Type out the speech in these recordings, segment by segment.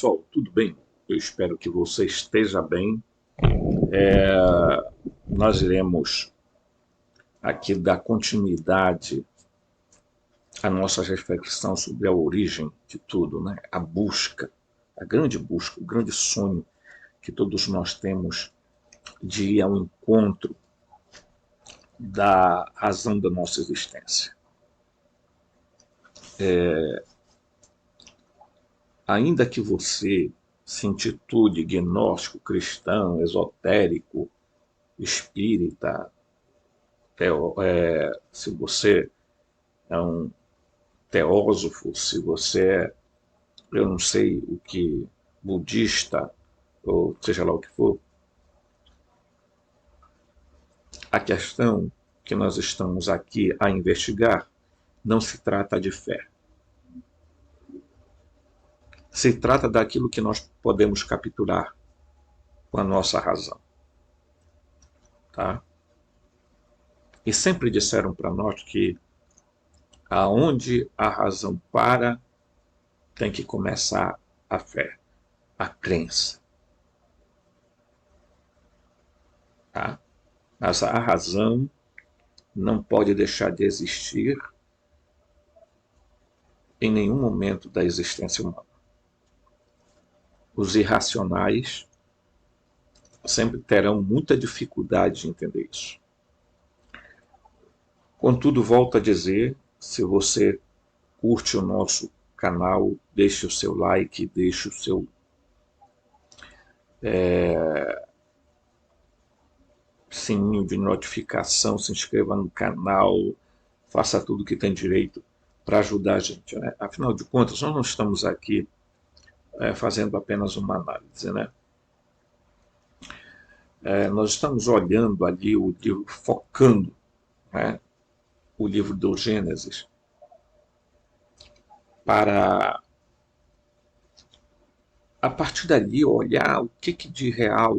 pessoal, tudo bem? Eu espero que você esteja bem. Nós iremos aqui dar continuidade à nossa reflexão sobre a origem de tudo, né? A busca, a grande busca, o grande sonho que todos nós temos de ir ao encontro da razão da nossa existência. Ainda que você se intitule gnóstico, cristão, esotérico, espírita, se você é um teósofo, se você é, eu não sei o que, budista, ou seja lá o que for, a questão que nós estamos aqui a investigar não se trata de fé. Se trata daquilo que nós podemos capturar com a nossa razão. Tá? E sempre disseram para nós que aonde a razão para, tem que começar a fé, a crença. Tá? Mas a razão não pode deixar de existir em nenhum momento da existência humana. Os irracionais sempre terão muita dificuldade de entender isso. Contudo, volto a dizer, se você curte o nosso canal, deixe o seu like, deixe o seu sininho de notificação, se inscreva no canal, faça tudo que tem direito para ajudar a gente. Né? Afinal de contas, nós não estamos aqui fazendo apenas uma análise. Né? Nós estamos olhando ali o livro, focando, né, o livro do Gênesis, para, a partir dali, olhar o que de real,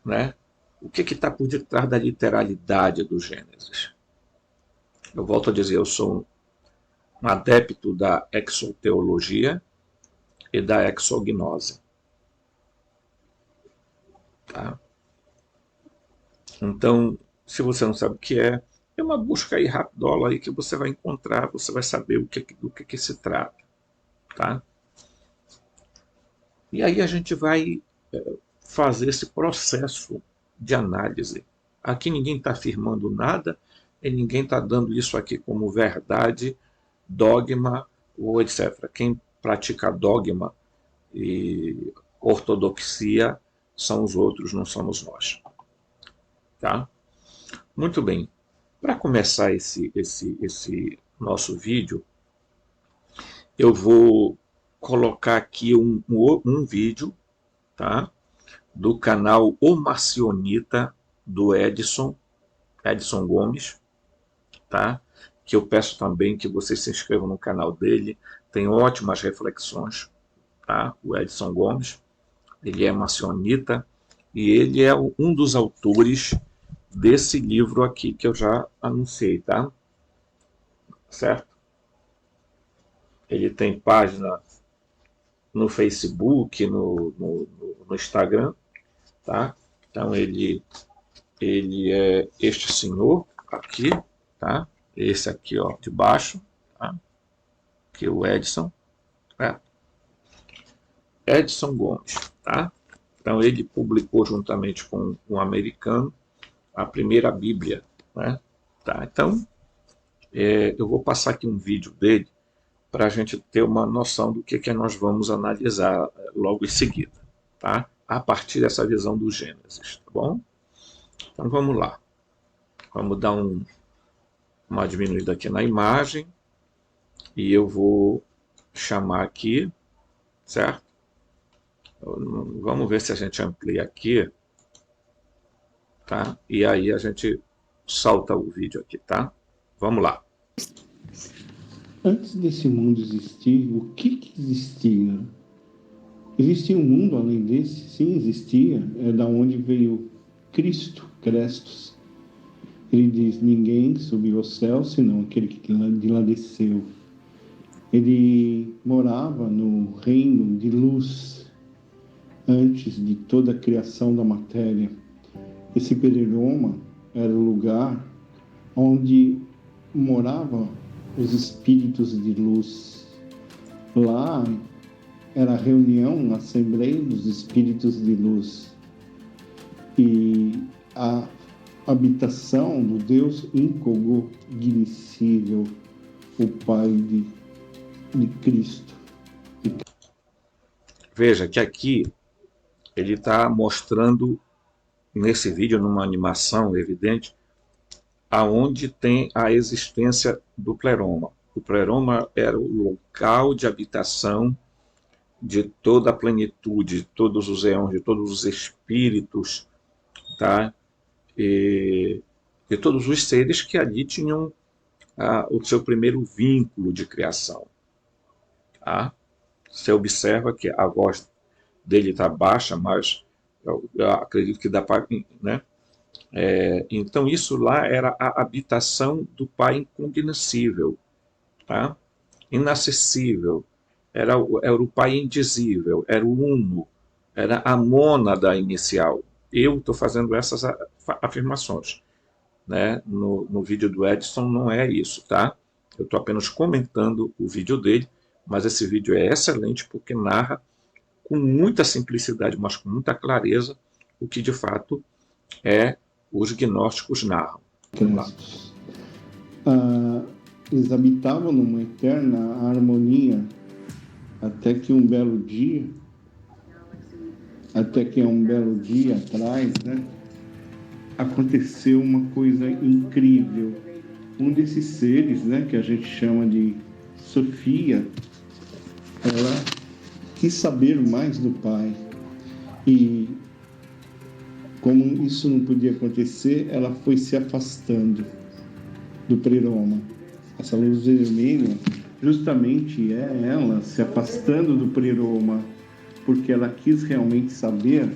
né, o que está por detrás da literalidade do Gênesis. Eu volto a dizer, eu sou um adepto da exoteologia e da exognose. Tá? Então, se você não sabe o que é uma busca aí rapidola aí que você vai encontrar, você vai saber do que se trata. Tá? E aí a gente vai fazer esse processo de análise. Aqui ninguém está afirmando nada, e ninguém está dando isso aqui como verdade, dogma ou etc. Quem pratica dogma e ortodoxia são os outros, não somos nós. Tá? Muito bem. Para começar esse nosso vídeo, eu vou colocar aqui um vídeo, tá? Do canal O Marcionita, do Edson Gomes, tá? Que eu peço também que vocês se inscrevam no canal dele, tem ótimas reflexões, tá? O Edson Gomes, ele é marcionita e ele é um dos autores desse livro aqui que eu já anunciei, tá? Certo? Ele tem página no Facebook, no Instagram, tá? Então ele é este senhor aqui, tá? Esse aqui, ó, de baixo, tá? Que é o Edson, né? Edson Gomes, tá? Então ele publicou juntamente com um americano a primeira Bíblia, né? Tá? Então eu vou passar aqui um vídeo dele para a gente ter uma noção do que nós vamos analisar logo em seguida, tá? A partir dessa visão do Gênesis, tá bom? Então vamos lá. Vamos dar uma diminuída aqui na imagem e eu vou chamar aqui, certo? Vamos ver se a gente amplia aqui, tá? E aí a gente solta o vídeo aqui, tá? Vamos lá. Antes desse mundo existir, o que existia? Existia um mundo além desse? Sim, existia. É da onde veio Cristo, Crestos. Ele diz, ninguém subiu ao céu, senão aquele que de lá desceu. Ele morava no reino de luz antes de toda a criação da matéria. Esse Pleroma era o lugar onde moravam os espíritos de luz. Lá era a reunião, a Assembleia dos Espíritos de Luz. E a habitação do Deus incognoscível, o Pai de Cristo. Veja que aqui ele está mostrando, nesse vídeo, numa animação evidente, aonde tem a existência do Pleroma. O Pleroma era o local de habitação de toda a plenitude, de todos os éons, de todos os espíritos, tá? E todos os seres que ali tinham o seu primeiro vínculo de criação. Tá? Você observa que a voz dele está baixa, mas eu acredito que dá para... Né? Então isso lá era a habitação do Pai incognoscível, tá? Inacessível, era o Pai indizível, era o Uno, era a mônada inicial. Eu estou fazendo essas afirmações, né? No vídeo do Edson não é isso, tá? Eu estou apenas comentando o vídeo dele, mas esse vídeo é excelente porque narra com muita simplicidade, mas com muita clareza, o que de fato os gnósticos narram. Eles habitavam numa eterna harmonia até que um belo dia atrás, né, aconteceu uma coisa incrível. Um desses seres, né, que a gente chama de Sofia, ela quis saber mais do Pai. E como isso não podia acontecer, ela foi se afastando do Pleroma. Essa luz vermelha justamente é ela se afastando do Pleroma, porque ela quis realmente saber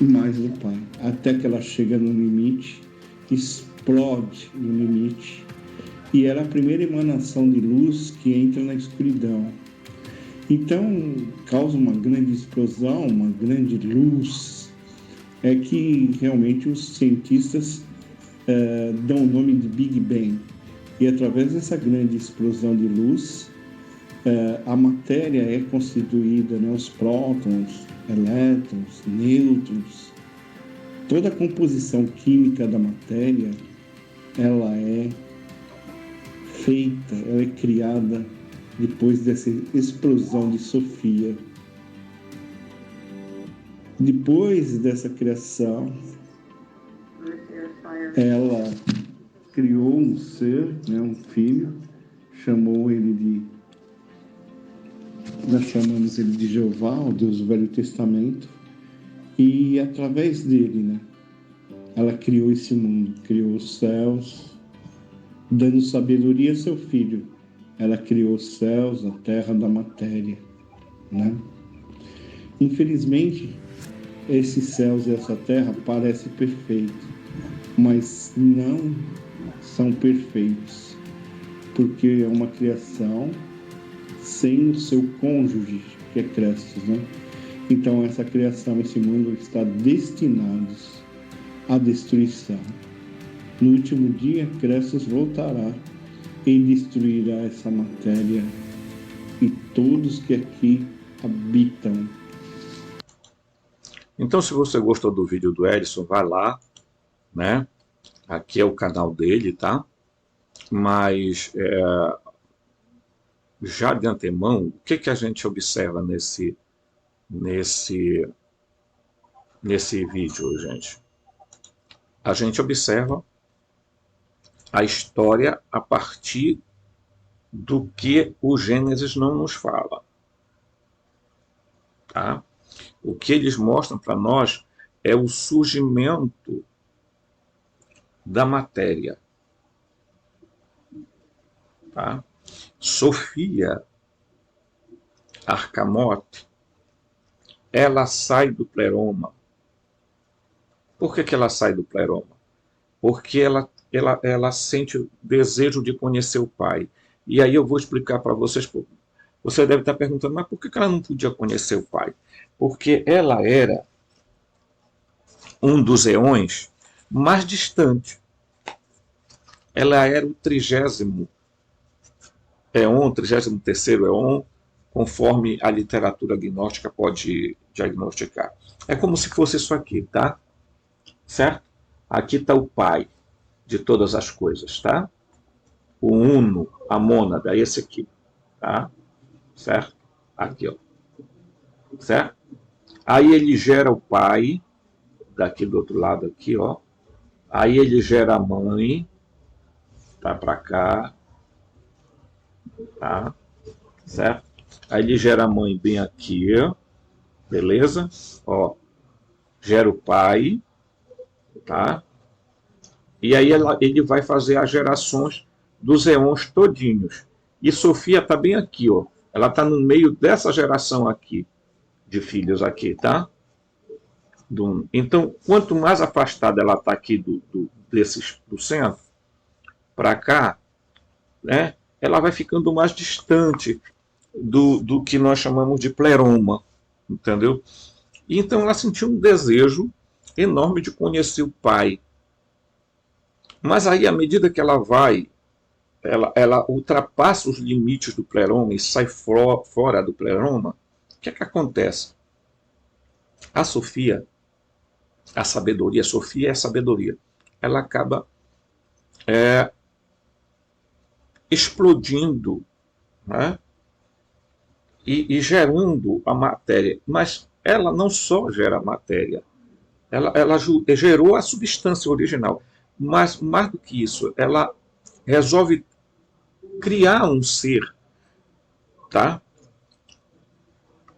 mais do Pai, até que ela chega no limite, explode no limite, e era a primeira emanação de luz que entra na escuridão. Então, causa uma grande explosão, uma grande luz, é que realmente os cientistas dão o nome de Big Bang. E através dessa grande explosão de luz, a matéria é constituída, né, os prótons, elétrons, nêutrons. Toda a composição química da matéria, ela é feita, ela é criada depois dessa explosão de Sofia. Depois dessa criação, ela criou um ser, né, um filho, chamou ele de... Nós chamamos ele de Jeová, o Deus do Velho Testamento, e através dele, né, ela criou esse mundo, criou os céus, dando sabedoria a seu filho. Ela criou os céus, a terra da matéria, né? Infelizmente, esses céus e essa terra parecem perfeitos, mas não são perfeitos, porque é uma criação sem o seu cônjuge, que é Crestos, né? Então essa criação, esse mundo está destinados à destruição. No último dia, Crestos voltará e destruirá essa matéria e todos que aqui habitam. Então, se você gostou do vídeo do Edson, vai lá, né? Aqui é o canal dele, tá? Mas já de antemão, o que a gente observa nesse vídeo, gente? A gente observa a história a partir do que o Gênesis não nos fala. Tá? O que eles mostram para nós é o surgimento da matéria. Tá? Sofia Arcamote, ela sai do Pleroma. Por que ela sai do Pleroma? Porque ela sente o desejo de conhecer o Pai. E aí eu vou explicar para vocês. Você deve estar perguntando, mas por que ela não podia conhecer o pai? Porque ela era um dos eões mais distante. Ela era o 30º éon, 33º éon, conforme a literatura gnóstica pode diagnosticar. É como se fosse isso aqui, tá? Certo? Aqui está o pai de todas as coisas, tá? O uno, a mônada, esse aqui, tá? Certo? Aqui, ó. Certo? Aí ele gera o pai, daqui do outro lado aqui, ó. Aí ele gera a mãe, tá para cá, tá? Certo? Aí ele gera a mãe bem aqui, ó. Beleza? Ó, gera o pai, tá? E aí ele vai fazer as gerações dos eons todinhos. E Sofia está bem aqui, ó. Ela está no meio dessa geração aqui, de filhos aqui, tá? Então, quanto mais afastada ela está aqui do centro, para cá, né, ela vai ficando mais distante do que nós chamamos de pleroma, entendeu? E então ela sentiu um desejo enorme de conhecer o pai. Mas aí, à medida que ela vai, ela ultrapassa os limites do pleroma e sai fora do pleroma, o que é que acontece? A Sofia, a sabedoria, Sofia é a sabedoria, ela acaba explodindo, né? E gerando a matéria. Mas ela não só gera a matéria, ela gerou a substância original. Mas, mais do que isso, ela resolve criar um ser, tá?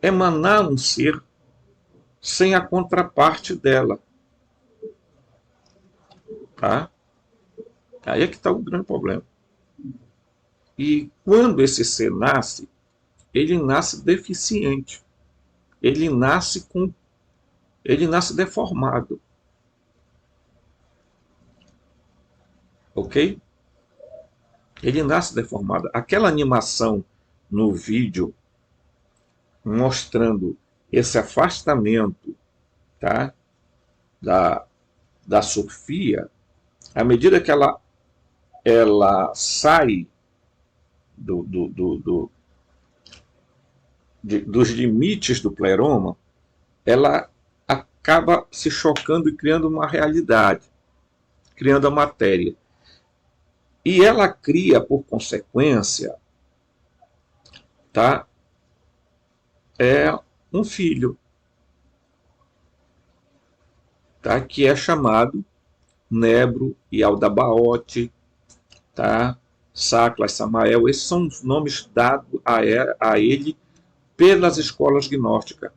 Emanar um ser sem a contraparte dela. Tá? Aí é que está o grande problema. E quando esse ser nasce, ele nasce deficiente. Ele nasce deformado. Ok? Ele nasce deformado. Aquela animação no vídeo mostrando esse afastamento, tá, da Sofia, à medida que ela sai dos limites do pleroma, ela acaba se chocando e criando uma realidade, criando a matéria. E ela cria, por consequência, tá, um filho, tá, que é chamado Nebro e Aldabaote, tá, Saclas, Samael. Esses são os nomes dados a ele pelas escolas gnósticas,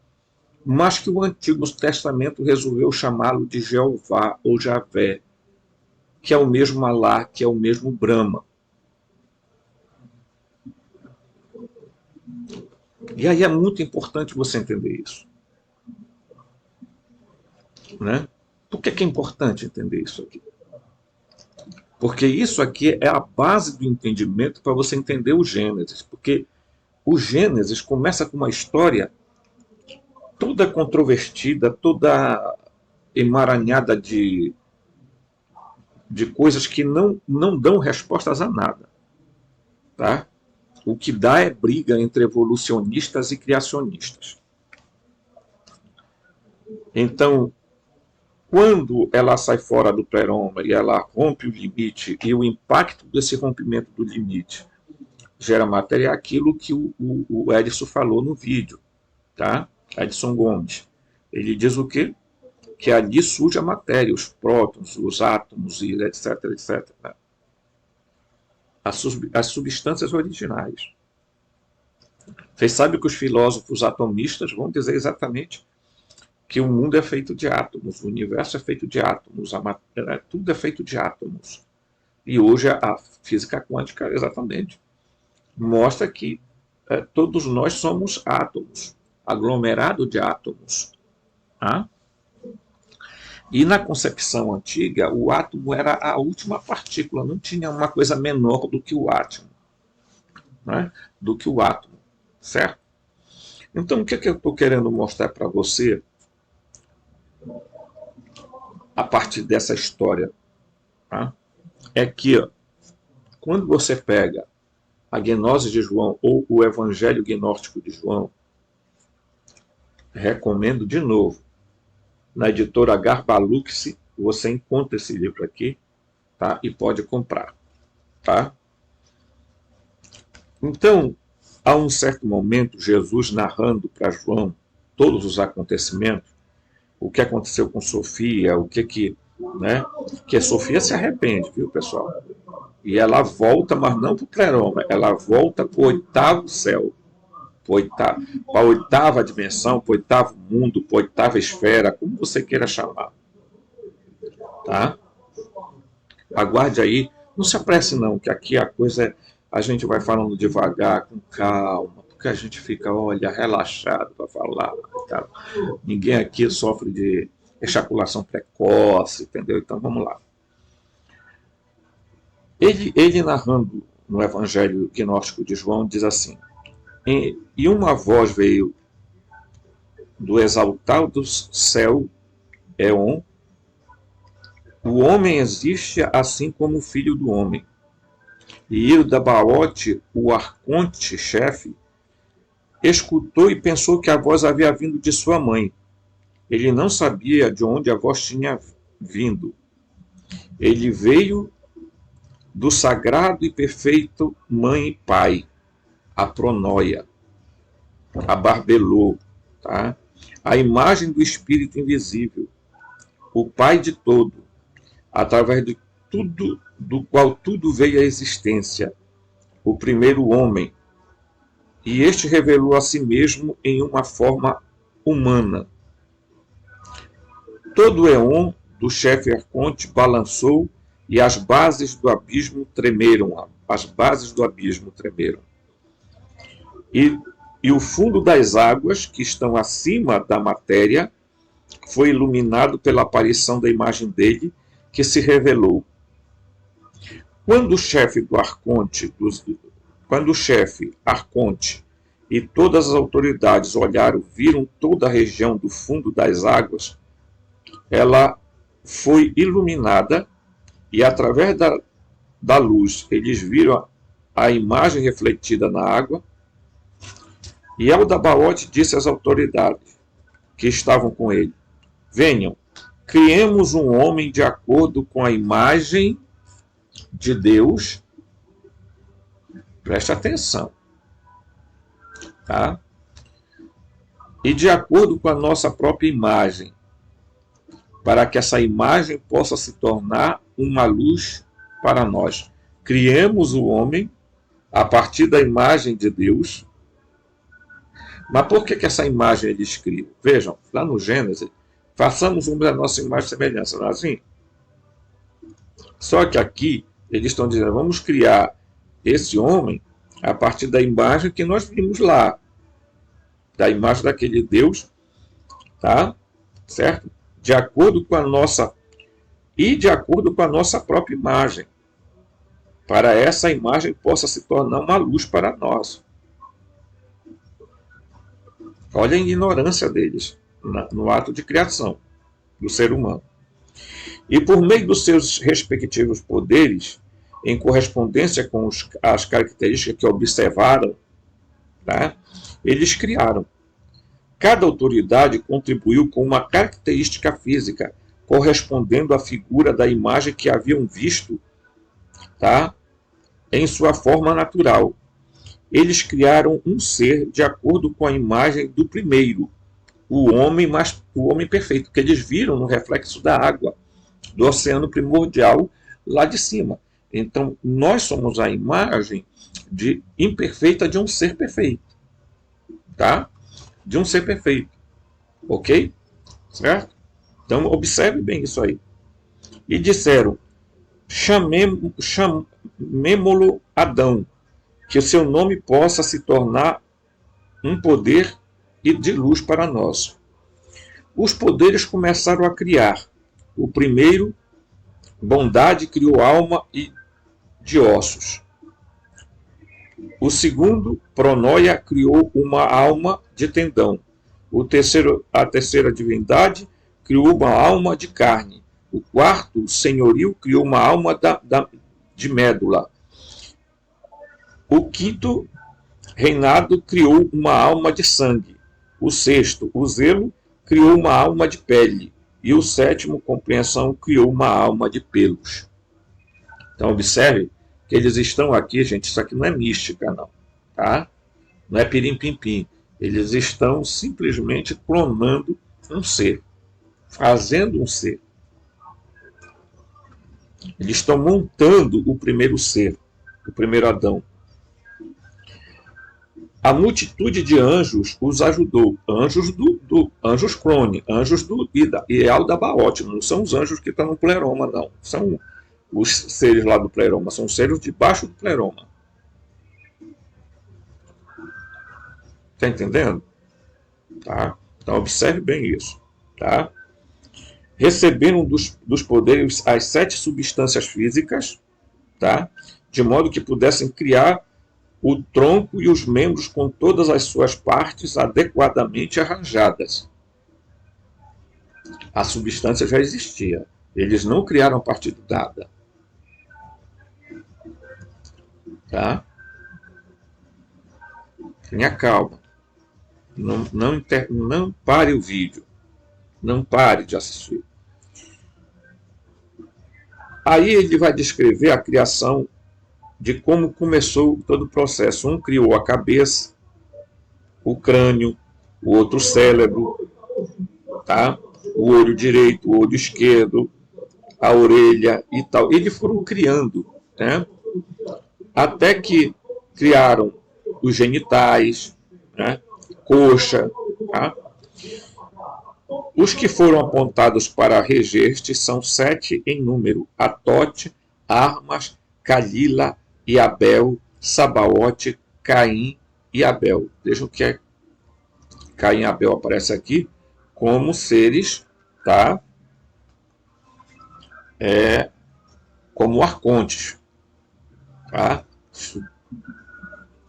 mas que o Antigo Testamento resolveu chamá-lo de Jeová ou Javé, que é o mesmo Alá, que é o mesmo Brahma. E aí é muito importante você entender isso. Né? Por que é importante entender isso aqui? Porque isso aqui é a base do entendimento para você entender o Gênesis. Porque o Gênesis começa com uma história toda controvertida, toda emaranhada de coisas que não dão respostas a nada. Tá? O que dá é briga entre evolucionistas e criacionistas. Então, quando ela sai fora do pleroma e ela rompe o limite, e o impacto desse rompimento do limite gera matéria, é aquilo que o Edson falou no vídeo, tá? Edson Gomes. Ele diz o quê? Que ali surge a matéria, os prótons, os átomos, e etc, etc. Né? As substâncias originais. Vocês sabem que os filósofos atomistas vão dizer exatamente que o mundo é feito de átomos, o universo é feito de átomos, tudo é feito de átomos. E hoje a física quântica, exatamente, mostra que todos nós somos átomos, aglomerado de átomos. Tá? E na concepção antiga, o átomo era a última partícula, não tinha uma coisa menor do que o átomo. né, do que o átomo, certo? Então, o que eu estou querendo mostrar para você a partir dessa história, tá? É que quando você pega a gnose de João ou o Evangelho gnóstico de João, recomendo de novo, na editora Garbalux, você encontra esse livro aqui, tá? E pode comprar, tá? Então, a um certo momento, Jesus narrando para João todos os acontecimentos, o que aconteceu com Sofia, né? Que Sofia se arrepende, viu, pessoal? E ela volta, mas não para o pleroma, ela volta para o oitavo céu, para a oitava dimensão, para o oitavo mundo, para a oitava esfera, como você queira chamar. Tá? Aguarde aí, não se apresse não, que aqui a coisa é, a gente vai falando devagar, com calma, porque a gente fica, olha, relaxado para falar. Tá? Ninguém aqui sofre de ejaculação precoce, entendeu? Então vamos lá. Ele narrando no Evangelho gnóstico de João, diz assim: e uma voz veio do exaltado céu, Éon, o homem existe assim como o filho do homem. E Ildabaote, o arconte-chefe, escutou e pensou que a voz havia vindo de sua mãe. Ele não sabia de onde a voz tinha vindo. Ele veio do sagrado e perfeito mãe e pai, a Pronóia, a Barbelô, tá? A imagem do Espírito invisível, o Pai de todo, através de tudo, do qual tudo veio à existência, o primeiro homem, e este revelou a si mesmo em uma forma humana. Todo o éon do chefe arconte balançou e as bases do abismo tremeram. As bases do abismo tremeram. E o fundo das águas, que estão acima da matéria, foi iluminado pela aparição da imagem dele, que se revelou. Quando o chefe arconte e todas as autoridades olharam, viram toda a região do fundo das águas, ela foi iluminada e através da luz eles viram a imagem refletida na água. E Ildabaote disse às autoridades que estavam com ele: venham, criemos um homem de acordo com a imagem de Deus. Preste atenção, tá? E de acordo com a nossa própria imagem, para que essa imagem possa se tornar uma luz para nós. Criemos o homem a partir da imagem de Deus. Mas por que essa imagem ele escreve? Vejam, lá no Gênesis, façamos uma da nossa imagem e semelhança, não é assim? Só que aqui eles estão dizendo, vamos criar esse homem a partir da imagem que nós vimos lá, da imagem daquele Deus, tá? Certo? De acordo com a nossa própria imagem, para essa imagem possa se tornar uma luz para nós. Olha a ignorância deles no ato de criação do ser humano. E por meio dos seus respectivos poderes, em correspondência com as características que observaram, tá? Eles criaram. Cada autoridade contribuiu com uma característica física, correspondendo à figura da imagem que haviam visto, tá? Em sua forma natural. Eles criaram um ser de acordo com a imagem do primeiro, o homem perfeito, que eles viram no reflexo da água, do oceano primordial lá de cima. Então, nós somos a imagem imperfeita de um ser perfeito. Tá? De um ser perfeito. Ok? Certo? Então, observe bem isso aí. E disseram, chamemo-lo Adão, que o seu nome possa se tornar um poder e de luz para nós. Os poderes começaram a criar. O primeiro, bondade, criou alma e de ossos. O segundo, Pronóia, criou uma alma de tendão. A terceira divindade criou uma alma de carne. O quarto, senhorio, criou uma alma de médula. O quinto, reinado, criou uma alma de sangue. O sexto, o zelo, criou uma alma de pele. E o sétimo, compreensão, criou uma alma de pelos. Então, observe que eles estão aqui, gente, isso aqui não é mística, não. Tá? Não é pirim-pim-pim. Eles estão simplesmente clonando um ser, fazendo um ser. Eles estão montando o primeiro ser, o primeiro Adão. A multitude de anjos os ajudou. Anjos clone, anjos do Ideal da Baote. Não são os anjos que estão no pleroma, não. São os seres lá do pleroma. São os seres debaixo do pleroma. Está entendendo? Tá? Então observe bem isso. Tá? Receberam dos poderes as 7 substâncias físicas, tá? De modo que pudessem criar o tronco e os membros com todas as suas partes adequadamente arranjadas. A substância já existia. Eles não criaram a partir do nada. Tá? Tenha calma. Não pare o vídeo. Não pare de assistir. Aí ele vai descrever a criação de como começou todo o processo. Um criou a cabeça, o crânio, o outro o cérebro, tá? O olho direito, o olho esquerdo, a orelha e tal. Eles foram criando, né? Até que criaram os genitais, né? Coxa, tá? Os que foram apontados para reger-te são 7 em número: Atote, Armas, Calila e Abel, Sabaote, Caim e Abel. Vejam que Caim e Abel aparece aqui como seres, tá? Como arcontes, tá?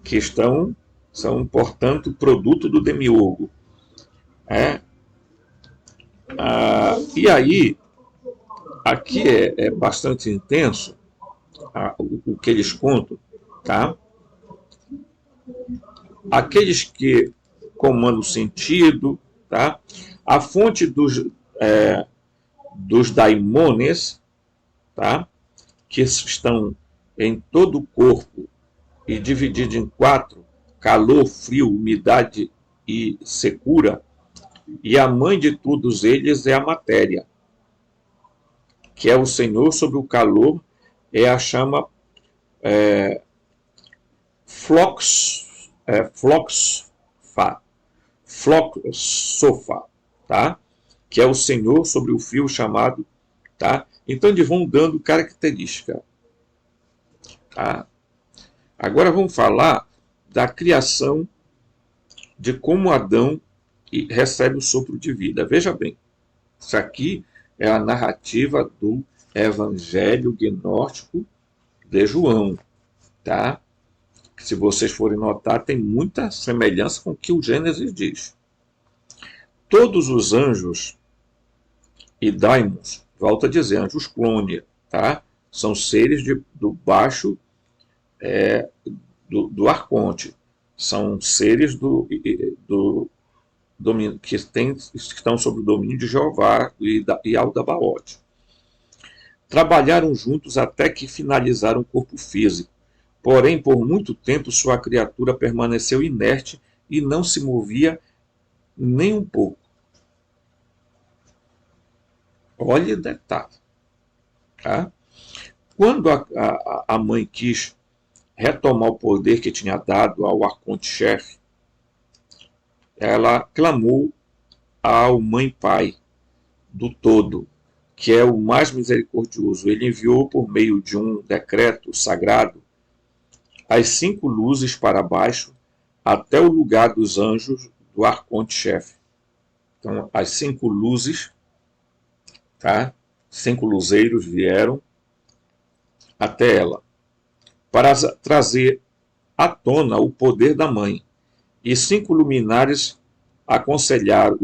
Que são, portanto, produto do demiurgo. E aí, aqui é bastante intenso o que eles contam, tá? Aqueles que comandam o sentido, tá? A fonte dos daimones, tá? Que estão em todo o corpo e divididos em 4, calor, frio, umidade e secura, e a mãe de todos eles é a matéria, que é o Senhor sobre o calor, é a chama floxofa, tá? Que é o Senhor sobre o fio chamado, tá? Então eles vão dando característica, tá? Agora vamos falar da criação, de como Adão recebe o sopro de vida. Veja bem, isso aqui é a narrativa do Evangelho Gnóstico de João, tá? Se vocês forem notar, tem muita semelhança com o que o Gênesis diz. Todos os anjos e daimons, volto a dizer, anjos clone, tá? São seres do baixo do arconte. São seres que estão sob o domínio de Jeová e Aldabaote. Trabalharam juntos até que finalizaram o corpo físico. Porém, por muito tempo, sua criatura permaneceu inerte e não se movia nem um pouco. Olha o detalhe. Tá? Quando a mãe quis retomar o poder que tinha dado ao arconte-chefe, ela clamou ao Mãe-Pai do Todo, que é o mais misericordioso. Ele enviou por meio de um decreto sagrado as 5 luzes para baixo até o lugar dos anjos do arconte-chefe. Então, as 5 luzes, tá? 5 luzeiros vieram até ela para trazer à tona o poder da mãe, e os 5 luminares aconselharam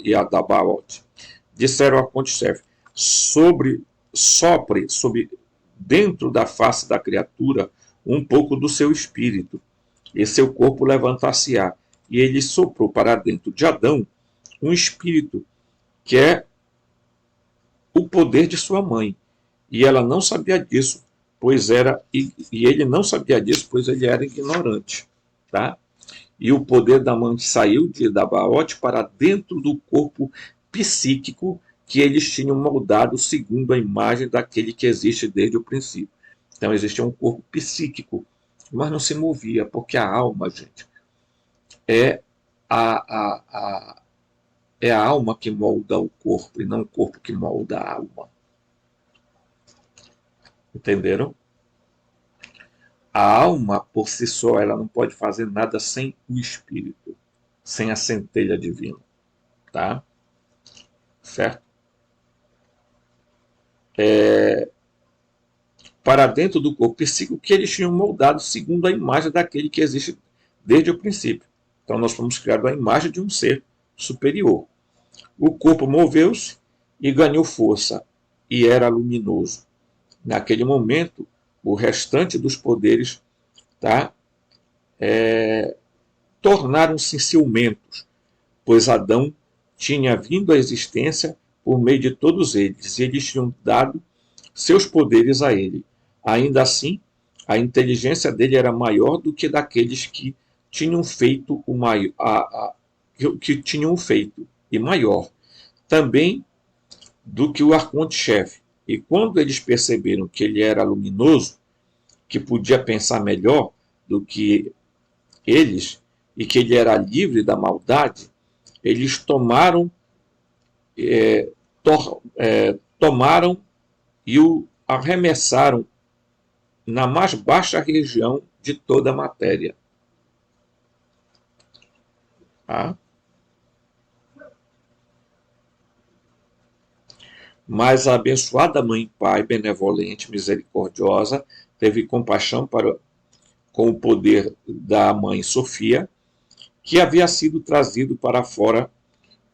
Yadabaoth. Disseram a Conte-chefe, sopre sobre dentro da face da criatura um pouco do seu espírito, e seu corpo levantar-se-á. E ele soprou para dentro de Adão um espírito que é o poder de sua mãe. E ela não sabia disso, pois era e ele não sabia disso, pois ele era ignorante, tá? E o poder da mãe saiu de Dabaote para dentro do corpo psíquico que eles tinham moldado segundo a imagem daquele que existe desde o princípio. Então existia um corpo psíquico, mas não se movia, porque a alma, gente, é a, é a alma que molda o corpo, e não o corpo que molda a alma. Entenderam? A alma, por si só, ela não pode fazer nada sem o espírito, sem a centelha divina. Tá? Certo? Para dentro do corpo psíquico que eles tinham moldado segundo a imagem daquele que existe desde o princípio. Então nós fomos criados à imagem de um ser superior. O corpo moveu-se e ganhou força, e era luminoso. Naquele momento, o restante dos poderes, tá, tornaram-se ciumentos, pois Adão tinha vindo à existência por meio de todos eles, e eles tinham dado seus poderes a ele. Ainda assim, a inteligência dele era maior do que daqueles que tinham feito o maior, que tinham feito, e maior também do que o arconte-chefe. E quando eles perceberam que ele era luminoso, que podia pensar melhor do que eles, e que ele era livre da maldade, eles tomaram e o arremessaram na mais baixa região de toda a matéria. Tá? Mas a abençoada Mãe Pai, benevolente, misericordiosa, teve compaixão com o poder da Mãe Sofia, que havia sido trazido para fora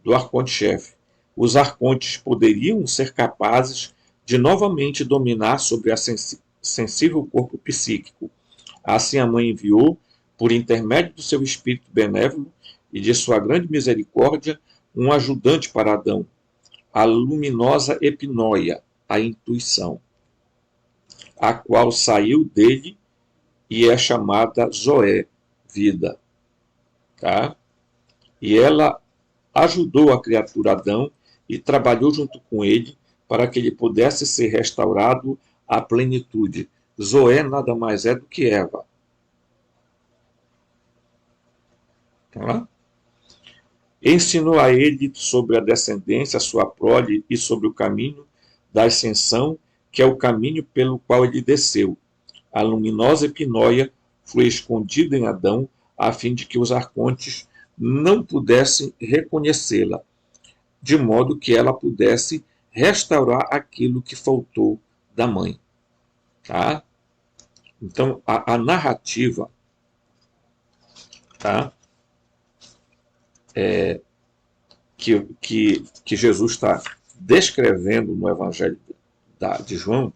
do arconte-chefe. Os arcontes poderiam ser capazes de novamente dominar sobre a sensível corpo psíquico. Assim a Mãe enviou, por intermédio do seu espírito benévolo e de sua grande misericórdia, um ajudante para Adão, a luminosa Epinóia, a intuição, a qual saiu dele e é chamada Zoé, vida. Tá? E ela ajudou a criatura Adão e trabalhou junto com ele para que ele pudesse ser restaurado à plenitude. Zoé nada mais é do que Eva. Tá? Ensinou a ele sobre a descendência, a sua prole e sobre o caminho da ascensão, que é o caminho pelo qual ele desceu. A luminosa Epinóia foi escondida em Adão, a fim de que os arcontes não pudessem reconhecê-la, de modo que ela pudesse restaurar aquilo que faltou da mãe. Tá? Então, a narrativa, tá? Que Jesus está descrevendo no Evangelho de João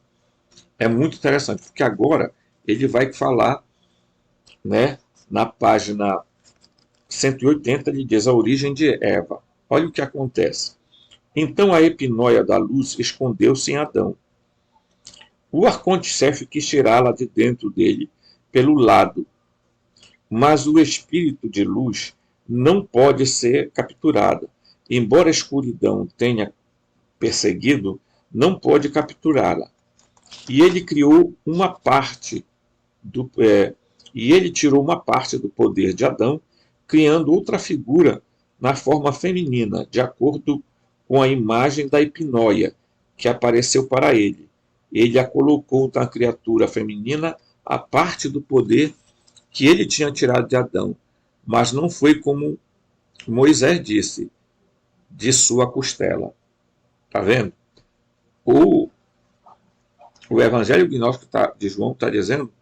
é muito interessante, porque agora ele vai falar, né, na página 180, ele diz a origem de Eva. Olha o que acontece. Então a epinóia da luz escondeu-se em Adão. O arconte-chefe quis tirá-la de dentro dele pelo lado, mas o espírito de luz não pode ser capturada. Embora a escuridão tenha perseguido, não pode capturá-la. E ele criou uma parte e ele tirou uma parte do poder de Adão, criando outra figura na forma feminina, de acordo com a imagem da epinóia que apareceu para ele. Ele a colocou na criatura feminina a parte do poder que ele tinha tirado de Adão, mas não foi como Moisés disse, de sua costela. Está vendo? O Evangelho Gnóstico de João está dizendo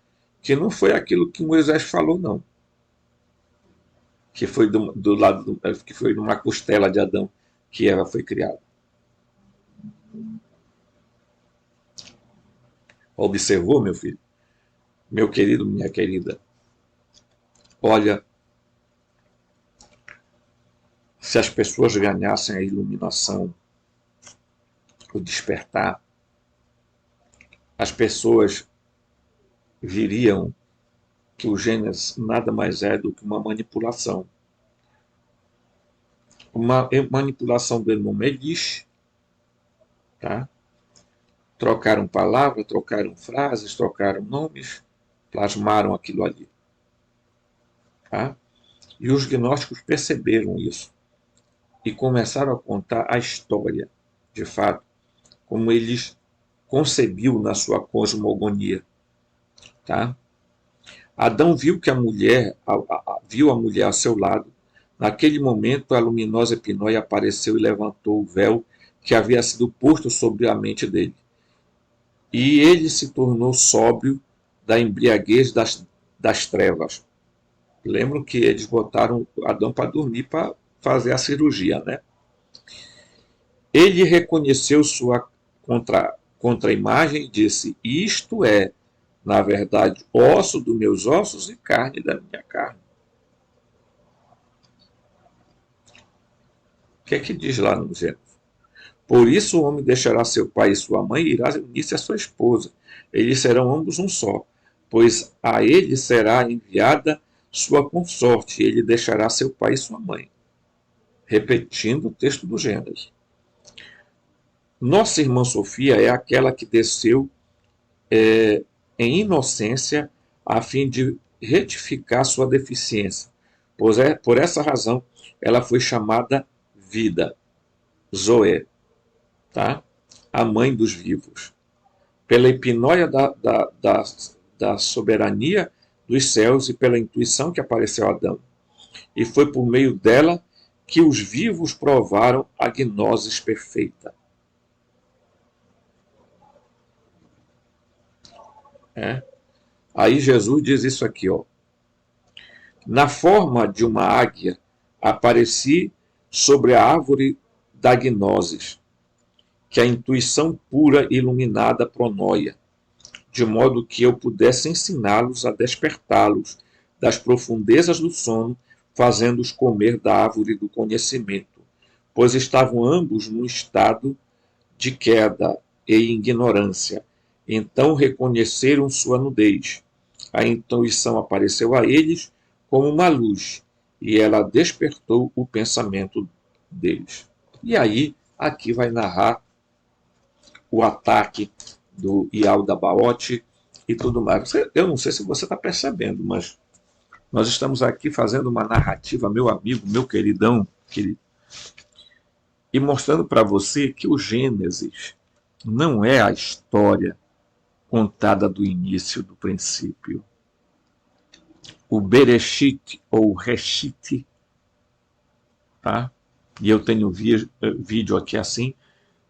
que não foi aquilo que Moisés falou, não. Que foi do lado que foi numa costela de Adão que Eva foi criada. Observou, meu filho? Meu querido, minha querida? Olha, se as pessoas ganhassem a iluminação, o despertar, as pessoas viriam que o Gênesis nada mais é do que uma manipulação. Uma manipulação do nome Elish, tá? Trocaram palavras, trocaram frases, trocaram nomes, plasmaram aquilo ali. Tá? E os gnósticos perceberam isso e começaram a contar a história, de fato, como eles concebiam na sua cosmogonia. Tá? Adão viu que viu a mulher a seu lado. Naquele momento, a luminosa Epinóia apareceu e levantou o véu que havia sido posto sobre a mente dele. E ele se tornou sóbrio da embriaguez das trevas. Lembram que eles botaram Adão para dormir, para fazer a cirurgia, né? Ele reconheceu sua contra-imagem e disse: isto é, na verdade, osso dos meus ossos e carne da minha carne. O que é que diz lá no Gênesis? Por isso o homem deixará seu pai e sua mãe e irá unir-se à sua esposa. Eles serão ambos um só, pois a ele será enviada sua consorte, e ele deixará seu pai e sua mãe. Repetindo o texto do Gênesis. Nossa irmã Sofia é aquela que desceu em inocência a fim de retificar sua deficiência. Por essa razão, ela foi chamada vida, Zoé, tá? A mãe dos vivos. Pela epinóia da soberania dos céus e pela intuição que apareceu a Adão. E foi por meio dela que os vivos provaram a gnosis perfeita. Aí Jesus diz isso aqui, ó. Na forma de uma águia, apareci sobre a árvore da gnosis, que a intuição pura e iluminada pronoia, de modo que eu pudesse ensiná-los a despertá-los das profundezas do sono, fazendo-os comer da árvore do conhecimento, pois estavam ambos num estado de queda e ignorância. Então reconheceram sua nudez. A intuição apareceu a eles como uma luz, e ela despertou o pensamento deles. E aí, aqui vai narrar o ataque do Ialdabaoth e tudo mais. Eu não sei se você está percebendo, mas nós estamos aqui fazendo uma narrativa, meu amigo, meu queridão, querido, e mostrando para você que o Gênesis não é a história contada do início, do princípio. O Bereshit, ou Reshit, tá? E eu tenho vídeo aqui assim,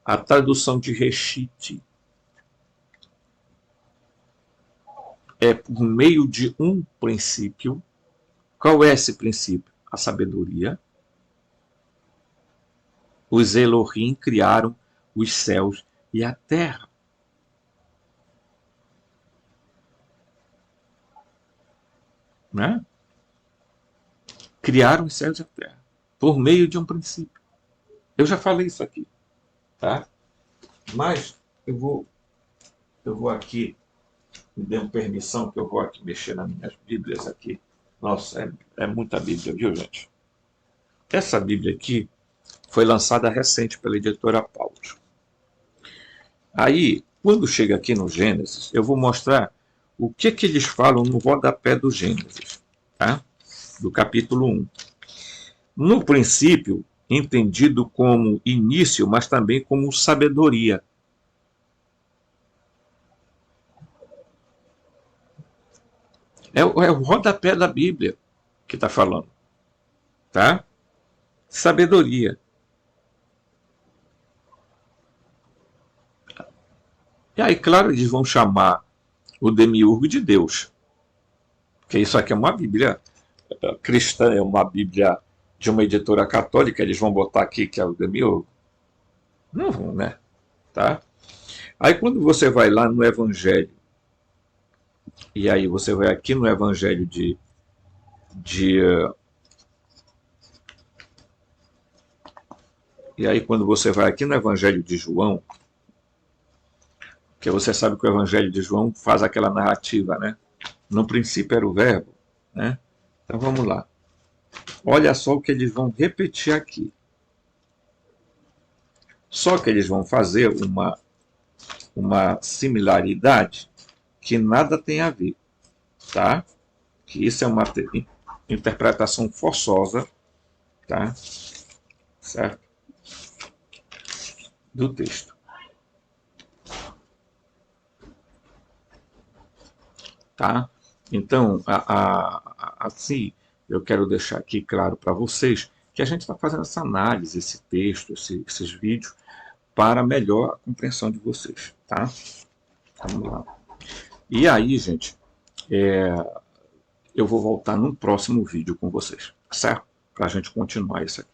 a tradução de Reshit é por meio de um princípio. Qual é esse princípio? A sabedoria. Os Elohim criaram os céus e a terra. Né? Criaram os céus e a terra por meio de um princípio. Eu já falei isso aqui, tá? Mas eu vou aqui, me dêem permissão que eu vou aqui mexer nas minhas Bíblias aqui. Nossa, é muita Bíblia, viu, gente? Essa Bíblia aqui foi lançada recente pela editora Paulus. Aí, quando chega aqui no Gênesis, eu vou mostrar o que eles falam no rodapé do Gênesis, tá? Do capítulo 1. No princípio, entendido como início, mas também como sabedoria. É o rodapé da Bíblia que está falando, tá? Sabedoria. E aí, claro, eles vão chamar o demiurgo de Deus, Porque isso aqui é uma Bíblia cristã, é uma Bíblia de uma editora católica, eles vão botar aqui que é o Demiogo? Não vão, né? Tá? Aí quando você vai lá no Evangelho, e aí você vai aqui no Evangelho de e aí quando você vai aqui no Evangelho de João, que você sabe que o Evangelho de João faz aquela narrativa, né? No princípio era o verbo, né? Então vamos lá. Olha só o que eles vão repetir aqui. Só que eles vão fazer uma similaridade que nada tem a ver, tá? Que isso é uma interpretação forçosa, tá? Certo? Do texto, tá? Então, assim, eu quero deixar aqui claro para vocês que a gente está fazendo essa análise, esse texto, esses vídeos, para melhor a compreensão de vocês, tá? Vamos lá. E aí, gente, eu vou voltar no próximo vídeo com vocês, certo? Para a gente continuar isso aqui.